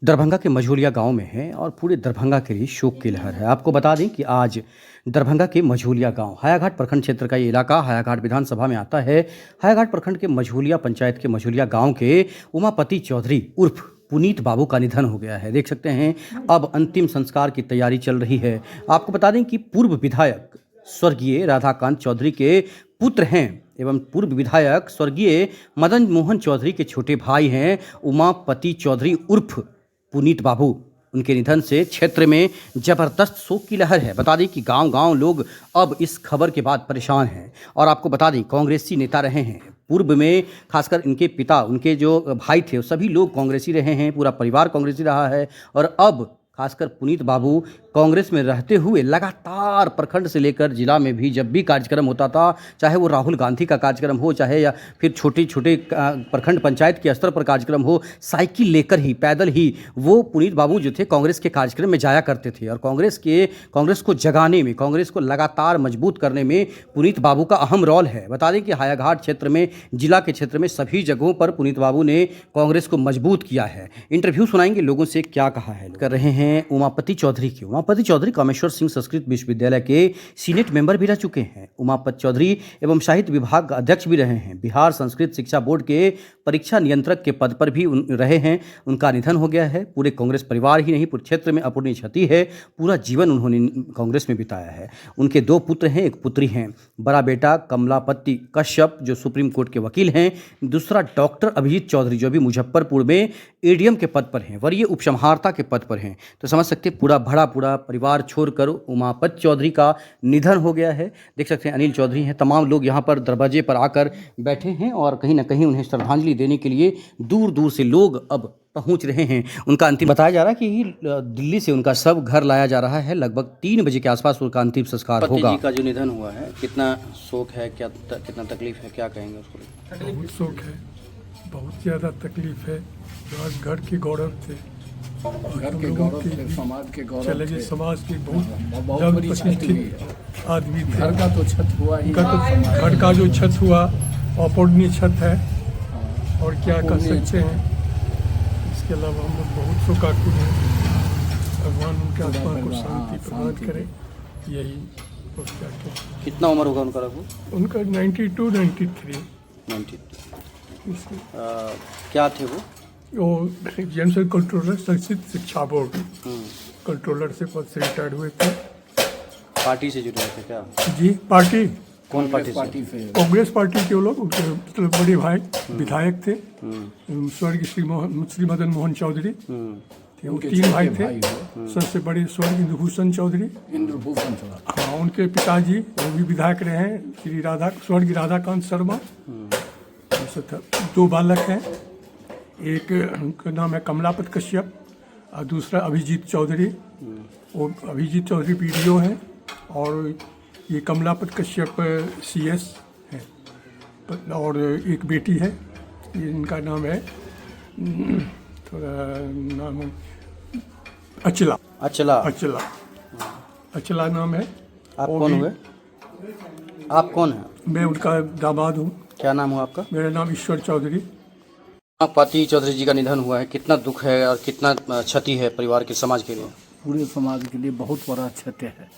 दरभंगा के मझौलिया गांव में हैं और पूरे दरभंगा के लिए शोक की लहर है। आपको बता दें कि आज दरभंगा के मझौलिया गांव हायाघाट प्रखंड क्षेत्र का ये इलाका हायाघाट विधानसभा में आता है। हायाघाट प्रखंड के मझौलिया पंचायत के मझौलिया गांव के उमापति चौधरी उर्फ पुनीत बाबू का निधन हो गया है। देख सकते हैं अब अंतिम संस्कार की तैयारी चल रही है। आपको बता दें कि पूर्व विधायक स्वर्गीय राधाकांत चौधरी के पुत्र हैं एवं पूर्व विधायक स्वर्गीय मदन मोहन चौधरी के छोटे भाई हैं उमापति चौधरी उर्फ पुनीत बाबू। उनके निधन से क्षेत्र में जबरदस्त शोक की लहर है। बता दें कि गांव-गांव लोग अब इस खबर के बाद परेशान हैं और आपको बता दें कांग्रेसी नेता रहे हैं। पूर्व में खासकर इनके पिता, उनके जो भाई थे, सभी लोग कांग्रेसी रहे हैं, पूरा परिवार कांग्रेसी रहा है और अब खासकर पुनीत बाबू कांग्रेस में रहते हुए लगातार प्रखंड से लेकर जिला में भी जब भी कार्यक्रम होता था, चाहे वो राहुल गांधी का कार्यक्रम हो, चाहे या फिर छोटे छोटे प्रखंड पंचायत के स्तर पर कार्यक्रम हो, साइकिल लेकर ही, पैदल ही वो पुनीत बाबू जो थे कांग्रेस के कार्यक्रम में जाया करते थे और कांग्रेस को जगाने में, कांग्रेस को लगातार मजबूत करने में पुनीत बाबू का अहम रोल है। बता दें कि हायाघाट क्षेत्र में, जिला के क्षेत्र में सभी जगहों पर पुनीत बाबू ने कांग्रेस को मजबूत किया है। इंटरव्यू सुनाएंगे लोगों से क्या कहा है कर रहे हैं उमापति चौधरी के। उमापति चौधरी कामेश्वर सिंह संस्कृत विश्वविद्यालय के सीनेट मेंबर भी रह चुके हैं। उमापति चौधरी एवं साहित्य विभाग का अध्यक्ष भी रहे हैं। बिहार संस्कृत शिक्षा बोर्ड के परीक्षा नियंत्रक के पद पर भी रहे हैं। उनका निधन हो गया है। पूरे कांग्रेस परिवार ही नहीं, पूरे क्षेत्र में अपूरणीय क्षति है। पूरा जीवन उन्होंने कांग्रेस में बिताया है। उनके दो पुत्र हैं, एक पुत्री हैं। बड़ा बेटा कमलापति कश्यप जो सुप्रीम कोर्ट के वकील हैं, दूसरा डॉक्टर अभिजीत चौधरी जो भी मुजफ्फरपुर में एडीएम के पद पर हैं, वरीय उपसंहारता के पद पर हैं। तो समझ सकते पूरा परिवार छोड़कर उमापति चौधरी का निधन हो गया है। देख सकते हैं अनिल चौधरी हैं, तमाम लोग यहाँ पर दरवाजे पर आकर बैठे हैं और कहीं ना कहीं उन्हें श्रद्धांजलि देने के लिए दूर दूर से लोग अब पहुंच रहे हैं। उनका अंतिम बताया जा रहा है कि दिल्ली से उनका शव घर लाया जा रहा है। लगभग 3 बजे के आसपास उनका अंतिम संस्कार होगा। जी का जो निधन हुआ है, कितना शोक है, कितना तकलीफ है, क्या कहेंगे उसको? बहुत शोक है, बहुत ज़्यादा तकलीफ है। जो आज घर के गौरव थे, घर के गौरव थे, समाज के गौरव चले गए, थे। समाज के बहुत बहुत बड़ी प्रतिष्ठित आदमी थे। घर का तो छत हुआ ही, घर का जो छत हुआ अपूरणीय छत है और क्या कर सकते हैं। इसके अलावा हम लोग बहुत शोकाकुल हैं। भगवान उनके आत्मा को शांति प्रदान करे, यही और क्या कहें। कितना उम्र होगा उनका लगभग? उनका 92-93। क्या थे वो? जनरल कंट्रोलर संस्कृत शिक्षा बोर्ड कंट्रोलर से पद से रिटायर्ड हुए थे। पार्टी से जुड़े थे क्या? जी, पार्टी। कौन पार्टी से? कांग्रेस पार्टी के वो लोग, उनके मतलब बड़े भाई विधायक थे। स्वर्गीय श्री मदन मोहन चौधरी थे, वो 3 भाई थे। सबसे बड़े स्वर्गीय इंद्रभूषण चौधरी। हाँ, उनके पिताजी वो भी विधायक रहे हैं, स्वर्गीय राधाकांत शर्मा। 2 बालक हैं, एक का नाम है कमलापत कश्यप और दूसरा अभिजीत चौधरी। वो अभिजीत चौधरी पीडीओ हैं और ये कमलापत कश्यप सीएस है। और एक बेटी है, इनका नाम है थोड़ा नाम अचला नाम है। आप कौन हुए? आप कौन हैं? मैं उनका दामाद हूँ। क्या नाम हुआ आपका? मेरा नाम ईश्वर चौधरी। उमापति चौधरी जी का निधन हुआ है, कितना दुख है और कितना क्षति है परिवार के, समाज के लिए? पूरे समाज के लिए बहुत बड़ा क्षति है।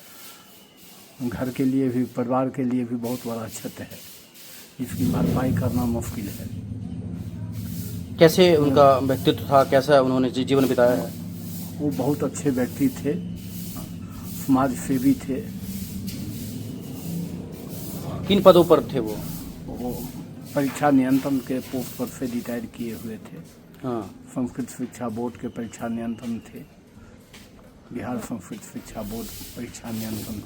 घर के लिए भी, परिवार के लिए भी बहुत बड़ा क्षति है। इसकी भरपाई करना मुश्किल है। कैसे उनका व्यक्तित्व था, कैसा उन्होंने जीवन बिताया है? वो बहुत अच्छे व्यक्ति थे, समाज सेवी थे। किन पदों पर थे वो? परीक्षा नियंत्रण के पोस्ट पर से रिटायर किए हुए थे। हाँ। संस्कृत शिक्षा बोर्ड के परीक्षा नियंत्रण थे। बिहार संस्कृत शिक्षा बोर्ड परीक्षा नियंत्रण थे।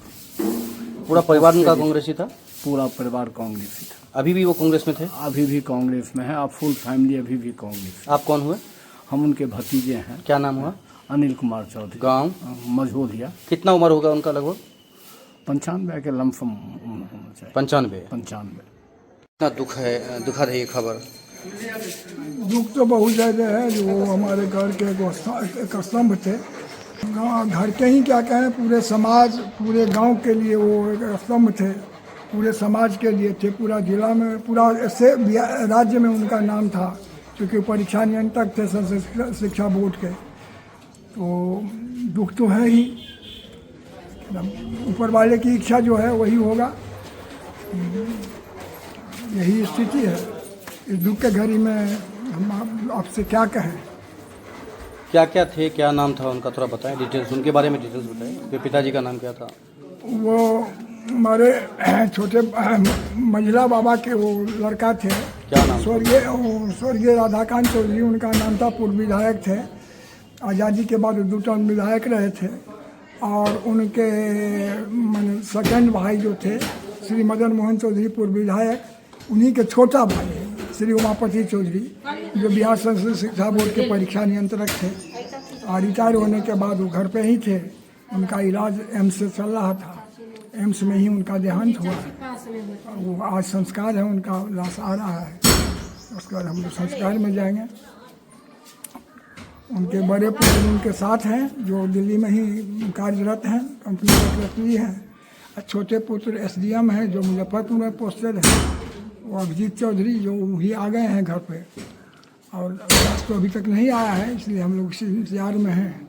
पूरा परिवार उनका कांग्रेसी था? पूरा परिवार कांग्रेसी था। अभी भी वो कांग्रेस में थे? अभी भी कांग्रेस में है। आप फुल फैमिली अभी भी कांग्रेस। आप कौन हुए? हम उनके भतीजे हैं। क्या नाम हुआ? अनिल कुमार चौधरी। गाँव? मझौलिया। कितना उम्र होगा उनका लगभग? 95 के लमसम होना चाहिए। 95। कितना दुखद है ये खबर? दुख तो बहुत ज़्यादा है। जो हमारे घर के एक स्तंभ थे, घर के ही क्या कहें, पूरे समाज, पूरे गांव के लिए वो एक स्तंभ थे। पूरे समाज के लिए थे, पूरा जिला में, पूरा से राज्य में उनका नाम था, क्योंकि परीक्षा नियंत्रक थे संस्कृत शिक्षा बोर्ड के। तो दुख तो है ही, ऊपर वाले की इच्छा जो है वही होगा। यही स्थिति है। इस दुख के घड़ी में हम आपसे क्या कहें। क्या क्या थे, क्या नाम था उनका, थोड़ा बताएं डिटेल्स, उनके बारे में डिटेल्स बताएं। आपके पिताजी का नाम क्या था? वो हमारे छोटे मंझला बाबा के वो लड़का थे, क्या नाम था? स्वर्गीय राधाकांत चौधरी उनका नाम था। पूर्व विधायक थे, आज़ादी के बाद 2 टर्म विधायक रहे थे। और उनके सेकंड भाई जो थे श्री मदन मोहन चौधरी, पूर्व विधायक, उन्हीं के छोटा भाई श्री उमापति चौधरी, जो बिहार संस्कृत शिक्षा बोर्ड के परीक्षा नियंत्रक थे। और रिटायर होने के बाद वो घर पे ही थे। उनका इलाज एम्स से चल रहा था। एम्स में ही उनका देहांत हुआ। वो आज संस्कार है, उनका लाश आ रहा है। उसके बाद हम लोग संस्कार में जाएंगे। उनके बड़े पुत्र उनके साथ हैं, जो दिल्ली में ही कार्यरत हैं, कंपनी सेक्रेटरी हैं। और छोटे पुत्र SDM हैं, जो मुजफ्फरपुर में पोस्टेड है। वो अभिजीत चौधरी, जो ही आ गए हैं घर पे। और लाश तो अभी तक नहीं आया है, इसलिए हम लोग इसी इंतजार में हैं।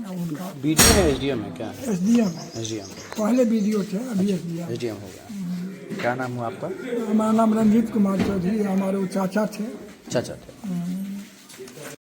उनका BDO है, SDM है, क्या है? SDM है। SDM, पहले BDO थे, अभी SDM। SDM हो गया। क्या नाम हुआ आपका? हमारा नाम रंजीत कुमार चौधरी, हमारे वो चाचा थे। चाचा थे।